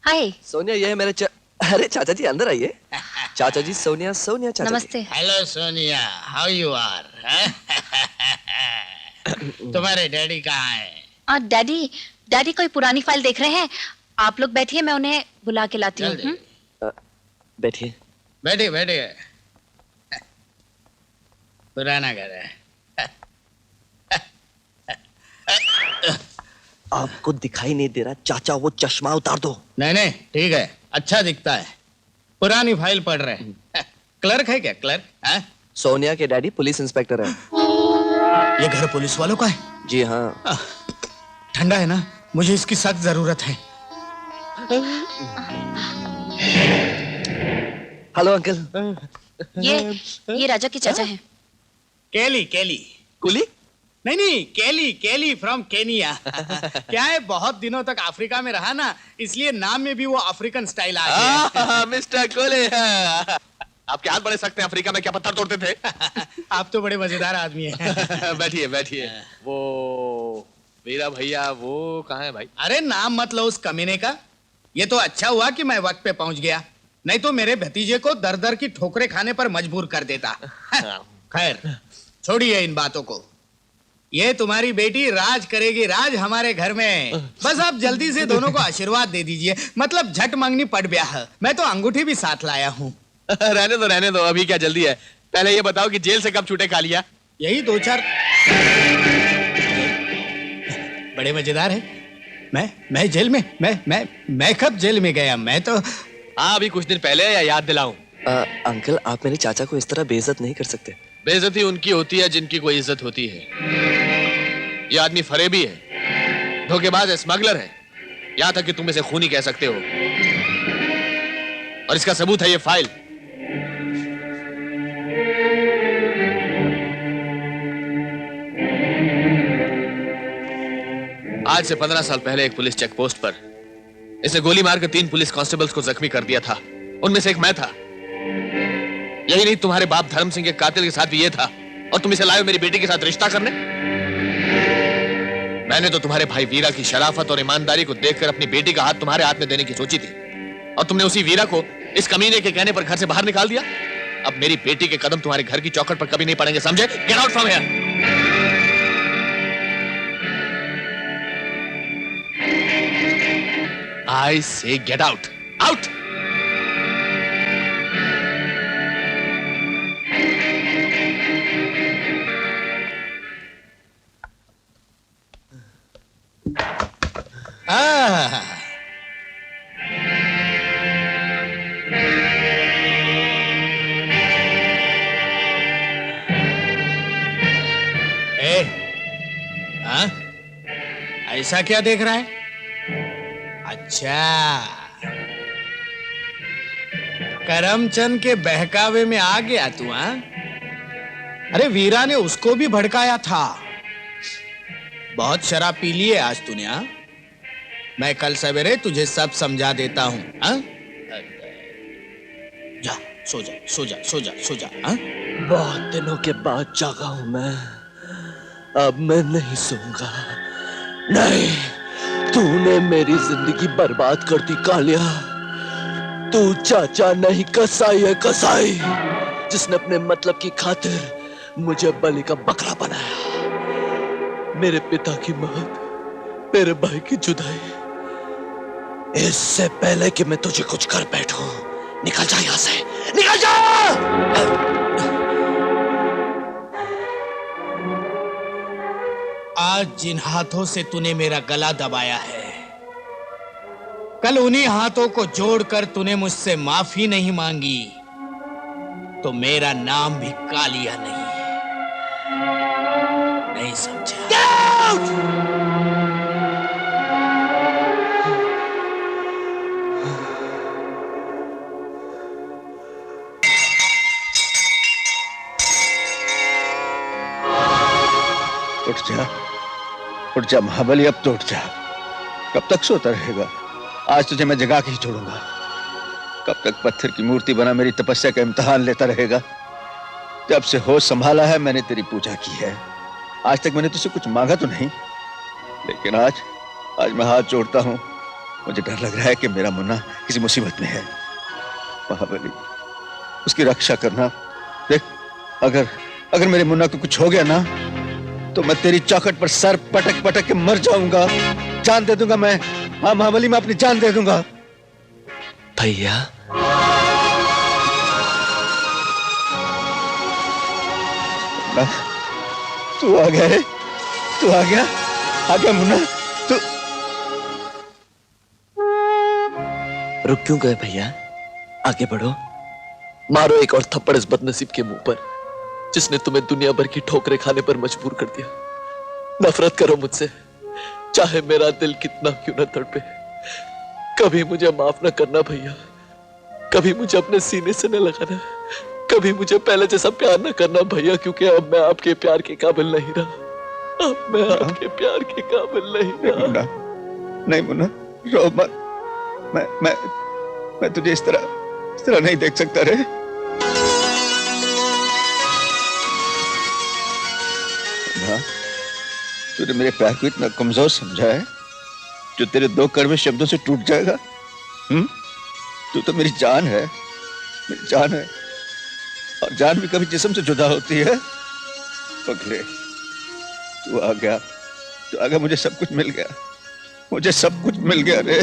हाय। सोनिया, ये है मेरे अरे चाचा जी, अंदर आइए। चाचा जी, सोनिया, सोनिया चाचा नमस्ते। Hello Sonia, how you are? तुम्हारे डैडी कहाँ है? डैडी डैडी कोई पुरानी फाइल देख रहे हैं। आप लोग बैठिए, मैं उन्हें बुला के लाती हूँ। जल्दी। बैठिए। बैठिए बैठिए। पुराना घर है। आपको दिखाई नहीं दे रहा चाचा? वो चश्मा उतार दो। नहीं नहीं, ठीक है, अच्छा दिखता है। पुरानी फाइल पढ़ रहे हैं। क्लर्क है क्या? क्लर्क है? सोनिया के डैडी पुलिस इंस्पेक्टर है। ये घर पुलिस वालों का है? जी हाँ। ठंडा है ना, मुझे इसकी सख्त जरूरत है। Hello uncle. ये राजा के चाचा हैं। केली केली। कुली? नहीं नहीं, केली केली फ्रॉम केनिया। क्या है, बहुत दिनों तक अफ्रीका में रहा ना, इसलिए नाम में भी वो अफ्रीकन स्टाइल आ गया। मिस्टर कोले, आपके हाथ बड़े सख्त हैं। अफ्रीका में क्या पत्थर तोड़ते थे? आप तो बड़े मजेदार आदमी हैं। बैठिए बैठिए। वो वीरा भैया वो कहाँ है भाई? अरे नाम मत लो उस कमीने का। ये तो अच्छा हुआ कि मैं वक्त पे पहुंच गया, नहीं तो मेरे भतीजे को दर दर की ठोकरें खाने पर मजबूर कर देता। खैर छोड़िए इन बातों को। ये तुम्हारी बेटी राज करेगी, राज हमारे घर में। बस आप जल्दी से दोनों को आशीर्वाद दे दीजिए, मतलब झट मंगनी पड़ ब्याह। मैं तो अंगूठी भी साथ लाया हूँ। रहने दो, अभी क्या जल्दी है? पहले ये बताओ कि जेल से कब छूटे खा लिया? यही 2-4 बड़े मजेदार है। मैं जेल में? मैं कब जेल में गया? मैं तो हाँ, अभी कुछ दिन पहले, या याद दिलाऊं? अंकल, आप मेरे चाचा को इस तरह बेइज्जत नहीं कर सकते। बेइज्जती उनकी होती है जिनकी कोई इज्जत होती है। ये आदमी फरेबी है, धोखेबाज है, स्मगलर है, यहां तक कि तुम इसे खूनी कह सकते हो। और इसका सबूत है ये फाइल। आज से 15 साल पहले एक पुलिस चेक पोस्ट पर इसे गोली मारकर 3 पुलिस कांस्टेबल्स को जख्मी कर दिया था। उनमें से एक मैं था। यही नहीं, तुम्हारे बाप धर्म सिंह के कातिल के साथ भी ये था। और तुम इसे लाए हो मेरी बेटी के साथ रिश्ता करने? मैंने तो तुम्हारे भाई वीरा की शराफत और ईमानदारी को देखकर अपनी बेटी का हाथ तुम्हारे हाथ में देने की सोची थी, और तुमने उसी वीरा को इस कमीने के कहने पर घर से बाहर निकाल दिया। अब मेरी बेटी के कदम तुम्हारे घर की चौखट पर कभी नहीं पड़ेंगे, समझे? Get out from here. I say get out. Out! ऐसा क्या देख रहा है? अच्छा, करमचंद के बहकावे में आ गया तू? हाँ, अरे वीरा ने उसको भी भड़काया था। बहुत शराब पी ली है आज तूने। हाँ, मैं कल सवेरे तुझे सब समझा देता हूं। हाँ, जा सो जा सो जा सो जा सो जा। हाँ, बहुत दिनों के बाद जागा हूं मैं। अब मैं नहीं सोऊंगा। नहीं, तूने मेरी जिंदगी बर्बाद कर दी कालिया। तू चाचा नहीं, कसाई है, कसाई, जिसने अपने मतलब की खातिर मुझे बलि का बकरा बनाया। मेरे पिता की मौत, मेरे भाई की जुदाई, इससे पहले कि मैं तुझे कुछ कर बैठूं, निकल जा यहां से, निकल जा! आज जिन हाथों से तूने मेरा गला दबाया है, कल उन्हीं हाथों को जोड़कर तूने मुझसे माफी नहीं मांगी तो मेरा नाम भी कालिया नहीं है। नहीं समझा? उठ जा महाबली, अब तो उठ जा। कब तक सोता रहेगा? आज तुझे मैं जगा के ही छोड़ूंगा। कब तक पत्थर की मूर्ति बना मेरी तपस्या का इम्तिहान लेता रहेगा? जब से होश संभाला है मैंने तेरी पूजा की है। आज तक मैंने तुझसे कुछ मांगा तो नहीं, लेकिन आज मैं हाथ जोड़ता हूं। मुझे डर लग रहा है कि मेरा मुन्ना किसी मुसीबत में है। महाबली, उसकी रक्षा करना। देख, अगर मेरे मुन्ना को कुछ हो गया ना, तो मैं तेरी चौखट पर सर पटक पटक के मर जाऊंगा। जान दे दूंगा मैं। हाँ महाबली, मैं अपनी जान दे दूंगा। भैया, तू आ गया है? तू आ गया? आ गया मुन्ना? तू रुक क्यों गए भैया? आगे बढ़ो, मारो एक और थप्पड़ इस बदनसीब के मुंह पर, जिसने तुम्हें दुनिया भर की ठोकरें खाने पर मजबूर कर दिया। नफरत करो मुझसे, चाहे मेरा दिल कितना क्यों न तड़पे। कभी मुझे माफ न करना भैया, कभी मुझे अपने सीने से न लगाना, कभी मुझे पहले जैसा प्यार न करना भैया, क्योंकि अब मैं आपके प्यार के काबिल नहीं रहा। अब मैं आपके प्यार के काबिल नहीं रहा। नहीं मुन्ना, रो मत। मैं तुझे इस तरह नहीं देख सकता रे। मुन्ना, तूने मेरे प्यार को इतना कमजोर समझा है जो तेरे दो कड़वे शब्दों से टूट जाएगा? तू तो मेरी जान है, मेरी जान है, और जान भी कभी जिस्म से जुदा होती है। पगले, तू आ गया, मुझे सब कुछ मिल गया, मुझे सब कुछ मिल गया रे।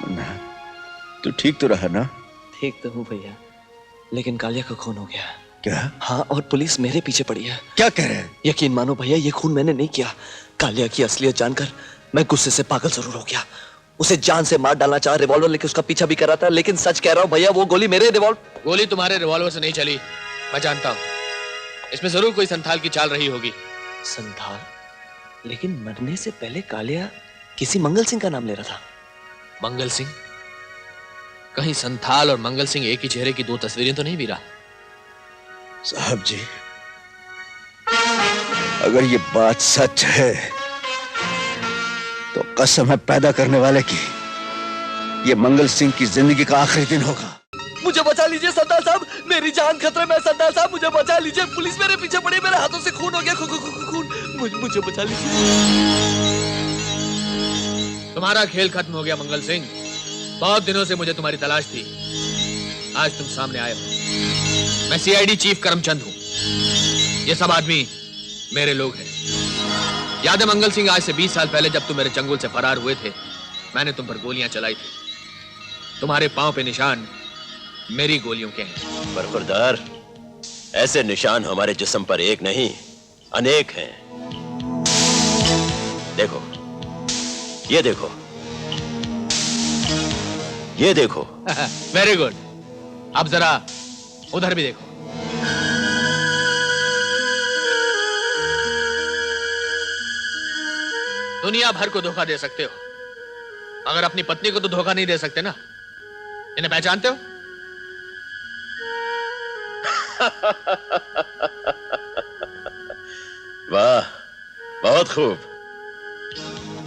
मुन्ना, तू ठीक तो रहा ना? ठीक तो हूँ भैया, लेकिन कालिया का खून हो गया। क्या? हाँ, और पुलिस मेरे पीछे पड़ी है। क्या कह रहे हैं? यकीन मानो भैया, ये खून मैंने नहीं किया। कालिया की असलियत जानकर मैं गुस्से से पागल जरूर हो गया। उसे जान से मार डालना चाहा, रिवॉल्वर लेके उसका पीछा भी कर रहा था, लेकिन सच कह रहा हूँ भैया, वो गोली मेरे गोली तुम्हारे रिवॉल्वर से नहीं चली, मैं जानता हूँ। इसमें जरूर कोई संथाल की चाल रही होगी। संथाल? लेकिन मरने से पहले कालिया किसी मंगल सिंह का नाम ले रहा था। मंगल सिंह? कहीं संथाल और मंगल सिंह एक ही चेहरे की दो तस्वीरें तो नहीं वीरा? साहब जी, अगर ये बात सच है तो कसम है पैदा करने वाले की, ये मंगल सिंह की जिंदगी का आखिरी दिन होगा। मुझे बचा लीजिए सरदार साहब, मेरी जान खतरे में है सरदार साहब, मुझे बचा लीजिए। पुलिस मेरे पीछे पड़ी, मेरे हाथों से खून हो गया, खून। मुझे बचा लीजिए। तुम्हारा खेल खत्म हो गया मंगल सिंह। बहुत दिनों से मुझे तुम्हारी तलाश थी, आज तुम सामने आए हो। मैं सीआईडी चीफ करमचंद हूं। ये सब आदमी मेरे लोग हैं। याद है मंगल सिंह, आज से 20 साल पहले जब तुम मेरे चंगुल से फरार हुए थे, मैंने तुम पर गोलियां चलाई थी। तुम्हारे पांव पे निशान मेरी गोलियों के हैं। बरखुरदार, ऐसे निशान हमारे जिस्म पर एक नहीं अनेक हैं। देखो, ये देखो, ये देखो। Very good. अब जरा उधर भी देखो। दुनिया भर को धोखा दे सकते हो, मगर अपनी पत्नी को तो धोखा नहीं दे सकते ना। इन्हें पहचानते हो? वाह, बहुत खूब।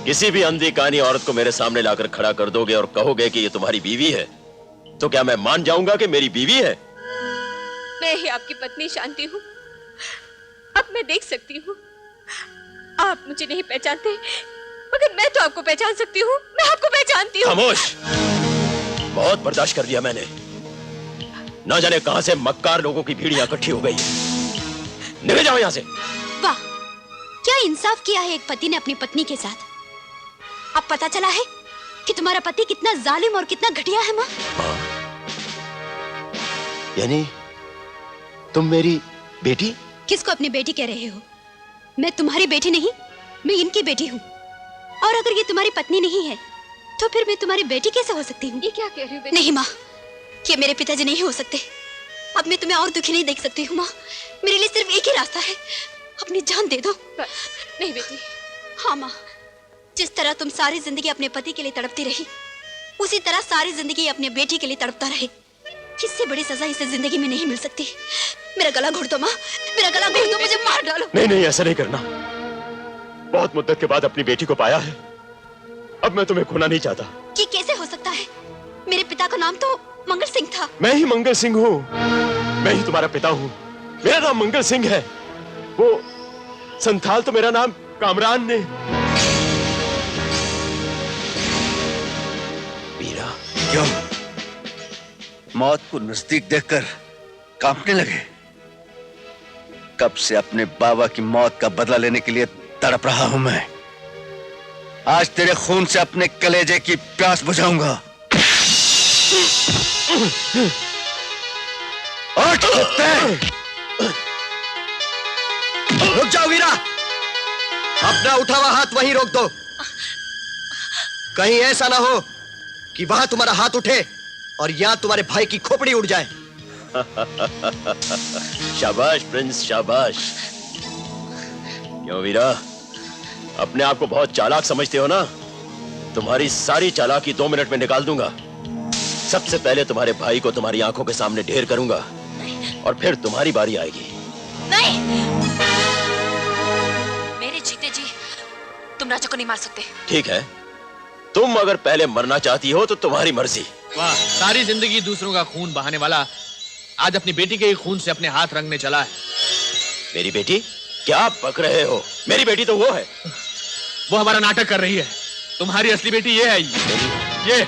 किसी भी अंधी कानी औरत को मेरे सामने लाकर खड़ा कर दोगे और कहोगे कि ये तुम्हारी बीवी है, तो क्या मैं मान जाऊंगा कि मेरी बीवी है? मैं ही आपकी पत्नी शांति हूँ। अब मैं देख सकती हूँ। आप मुझे नहीं पहचानते, मगर मैं तो आपको पहचान सकती हूँ। मैं आपको पहचानती हूँ। खामोश! बहुत बर्दाश्त कर लिया मैंने। ना जाने कहां से मक्कार लोगों की भीड़ यहाँ इकट्ठी हो गई है। निकल जाओ यहाँ से। वाह, क्या इंसाफ किया है एक पति ने अपनी पत्नी के साथ। अब पता चला है कि तुम्हारा पति कितना जालिम और कितना घटिया है। माँ, यानी तुम मेरी बेटी? किसको अपनी बेटी कह रहे हो? मैं तुम्हारी बेटी नहीं, मैं इनकी बेटी हूँ। और अगर ये तुम्हारी पत्नी नहीं है, तो फिर मैं तुम्हारी बेटी कैसे हो सकती हूँ? ये क्या कह रही हो बेटी? नहीं माँ, ये मेरे पिताजी नहीं हो सकते। अब मैं तुम्हें और दुखी नहीं देख सकती हूँ माँ। मेरे लिए सिर्फ एक ही रास्ता है, अपनी जान दे दो। नहीं बेटी। हाँ माँ, जिस तरह तुम सारी जिंदगी अपने पति के लिए तड़पती रही, उसी तरह सारी जिंदगी अपने बेटी के लिए तड़पता रहे। इससे बड़ी सजा इसे जिंदगी में नहीं मिल सकती। मेरा गला घोट दो माँ, मेरा गला घोट दो, मुझे मार डालो। नहीं नहीं, ऐसा नहीं करना। बहुत मुद्दत के बाद अपनी बेटी को पाया है, अब मैं तुम्हें खोना नहीं चाहता। ये कैसे हो सकता है? मेरे पिता का नाम तो मंगल सिंह था। मैं ही मंगल सिंह हूँ, मैं ही तुम्हारा पिता हूँ। मेरा नाम मंगल सिंह है। वो संथाल तो मेरा नाम कामरान ने। वीरा, क्यों मौत को नजदीक देखकर कांपने लगे? कब से अपने बाबा की मौत का बदला लेने के लिए तड़प रहा हूं मैं। आज तेरे खून से अपने कलेजे की प्यास बुझाऊंगा। उठ कुत्ते! रुक जाओ वीरा, अपना उठा हुआ हाथ वहीं रोक दो। कहीं ऐसा ना हो कि वहां तुम्हारा हाथ उठे और यहां तुम्हारे भाई की खोपड़ी उड़ जाए। शाबाश प्रिंस, शाबाश। क्यों वीरा, अपने आप को बहुत चालाक समझते हो ना? तुम्हारी सारी चालाकी 2 मिनट में निकाल दूंगा। सबसे पहले तुम्हारे भाई को तुम्हारी आंखों के सामने ढेर करूंगा और फिर तुम्हारी बारी आएगी। नहीं, मेरे जीते जी तुम राजा को नहीं मार सकते। ठीक है, तुम अगर पहले मरना चाहती हो तो तुम्हारी मर्जी। वाह, सारी जिंदगी दूसरों का खून बहाने वाला आज अपनी बेटी के ही खून से अपने हाथ रंगने चला है। मेरी बेटी? क्या बक रहे हो? मेरी बेटी तो वो है। वो हमारा नाटक कर रही है। तुम्हारी असली बेटी ये है, ये।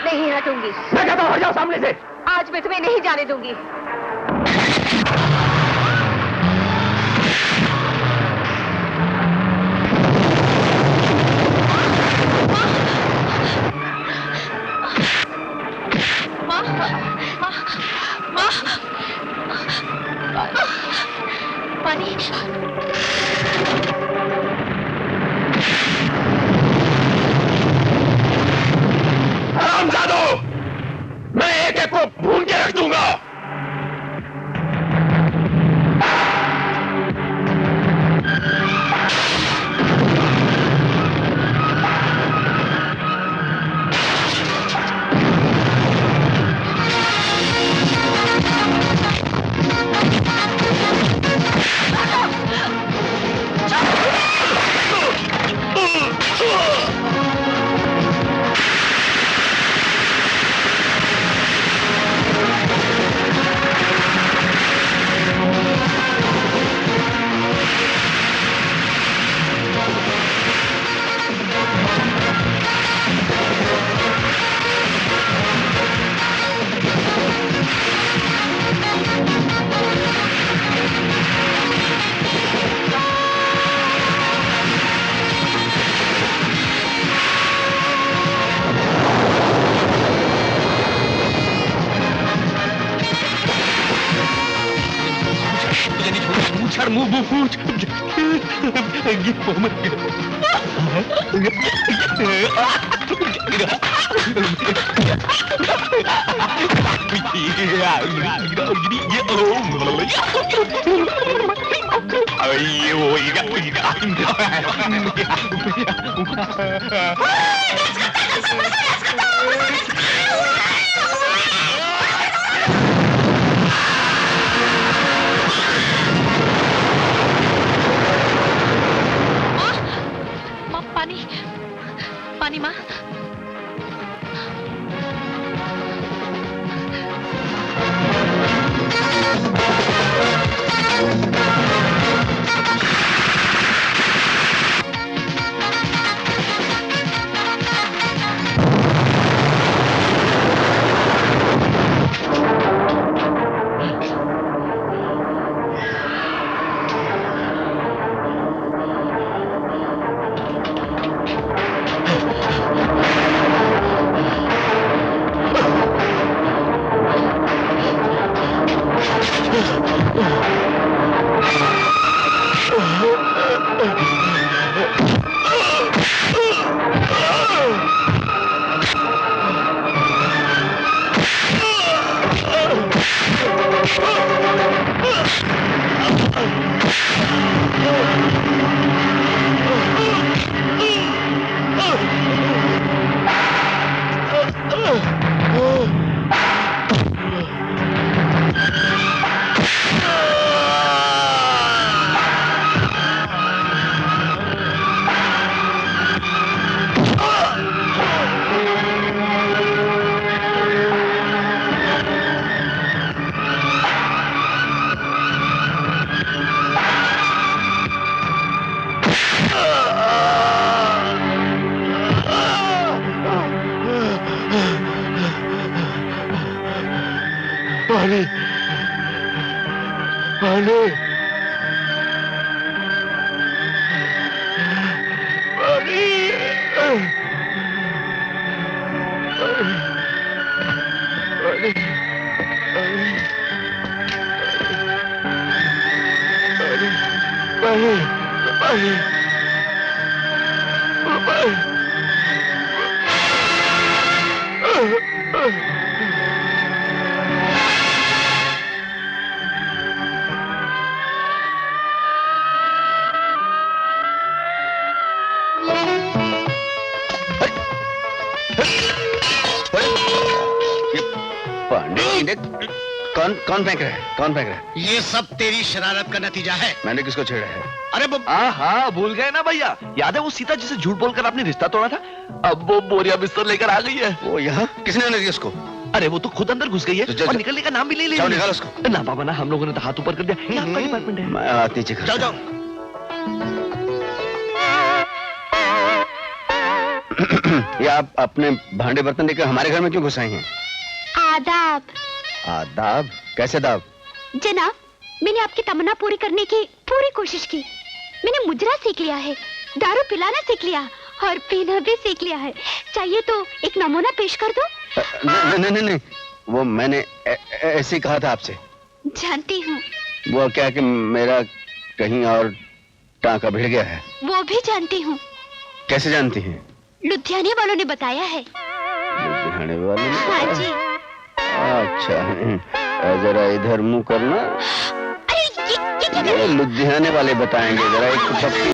नहीं हटूंगी। मैं कहता हूं हट जाओ सामने से। आज मैं तुम्हें नहीं जाने दूंगी। पानी। हरामजादो, मैं एक एक को भून के रख दूंगा। माँ, पानी पानी माँ। पानी पानी कौन फेंक रहा है? कौन फेंक रहा है? ये सब तेरी शरारत का नतीजा है। मैंने किसको छेड़ा है? अरे वो हाँ भूल गए ना भैया, याद है वो सीता जिसे झूठ बोलकर आपने रिश्ता तोड़ा था, अब वो बोरिया बिस्तर लेकर आ गई है। वो यहाँ किसने आने दिया उसको? अरे वो तो खुद अंदर घुस गई है और निकलने का नाम भी ले जाओ निकालो उसको। ना बाबा ना, हम लोगों ने तो हाथ ऊपर कर दिया, ये आपका डिपार्टमेंट है। मैं हाथ नीचे कर। जाओ जाओ। ये आप अपने भांडे बर्तन लेकर हमारे घर में क्यों घुस आई हैं? आदाब। आदाब? कैसे दाब? जनाब, मैंने आपकी तमन्ना पूरी करने की पूरी कोशिश की। मैंने मुजरा सीख लिया है, दारू पिलाना सीख लिया और पीना भी सीख लिया है। चाहिए तो एक नमूना पेश कर दो। नहीं, वो मैंने ऐसे ही कहा था आपसे। जानती हूँ। वो क्या कि मेरा कहीं और टांका भिड़ गया है। वो भी जानती हूँ। कैसे जानती हैं? लुधियाने वालों ने बताया है। लुधियाने वाले ने? हाँ जी। अच्छा, जरा इधर मुंह करना। अरे ये ये लुधियाने वाले बताएंगे, जरा एक